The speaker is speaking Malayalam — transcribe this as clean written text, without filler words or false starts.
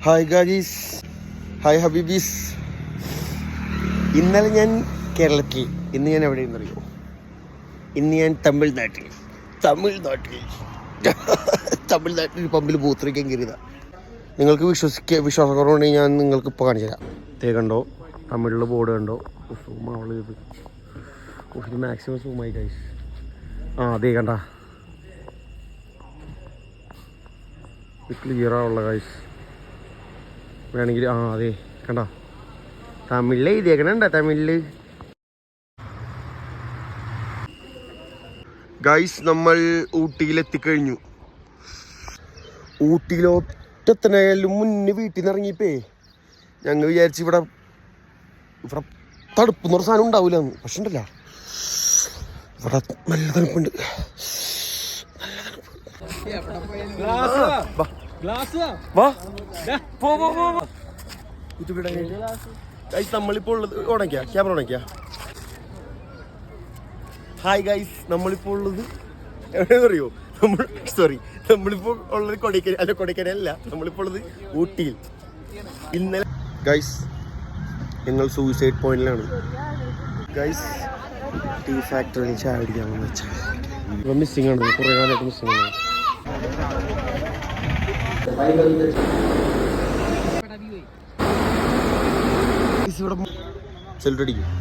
Hi guys, hi ഹബീബീസ്. ഇന്നലെ ഞാൻ കേരളത്തിൽ, ഇന്ന് ഞാൻ എവിടെയെന്നറിയോ? ഇന്ന് ഞാൻ തമിഴ്നാട്ടിൽ പമ്പിൽ ബൂത്തിരിക്കാൻ കയറിയതാണ്. നിങ്ങൾക്ക് വിശ്വാസക്കുറവുണ്ടെങ്കിൽ ഞാൻ നിങ്ങൾക്ക് ഇപ്പോൾ കാണിച്ചു തരാം. തേ കണ്ടോ, തമിഴിലുള്ള ബോർഡ് കണ്ടോ? സൂമാവുള്ള ഇത് മാക്സിമം സൂമായി ഗൈസ്. അതേ കണ്ട, ക്ലിയറാവുള്ള ഗൈസ്. വേണമെങ്കിൽ അതെ കണ്ട, തമിഴിൽ എഴുതിയേക്കണണ്ട, തമിഴിൽ. ഗൈസ്, നമ്മൾ ഊട്ടിയിലെത്തിക്കഴിഞ്ഞു. ഊട്ടിയിലോട്ടെത്തണേലും മുന്നേ വീട്ടിൽ നിന്ന് ഇറങ്ങിയപ്പേ ഞങ്ങൾ വിചാരിച്ചു ഇവിടെ തണുപ്പെന്നൊരു സാധനം ഉണ്ടാവില്ല എന്ന്. പക്ഷെ ഉണ്ടല്ല, ഇവിടെ നല്ല തണുപ്പുണ്ട്. നമ്മളിപ്പോൾ ഉള്ളത് ക്യാമറ ഉണക്കിയ. ഹായ് ഗൈസ്, നമ്മളിപ്പോൾ ഉള്ളത് എവിടെയെന്ന് അറിയോ? നമ്മളിപ്പോൾ ഉള്ളത് കൊടൈക്കനാലല്ല, നമ്മളിപ്പോൾ ഉള്ളത് ഊട്ടിയിൽ. ഇന്നലെ ഗൈസ് ഞങ്ങൾ സൂയിസൈഡ് പോയിന്റിലാണ് ഗൈസ്. ടീ ഫാക്ടറിയിൽ ചായ അടിക്കാമെന്ന് വെച്ചാൽ ഇപ്പം മിസ്സിംഗ് ആണ്, കുറേ കാലമായിട്ട് മിസ്സിംഗ് ആണ്. ഇവിടെ സെൽറ്റ് അടിക്കണം.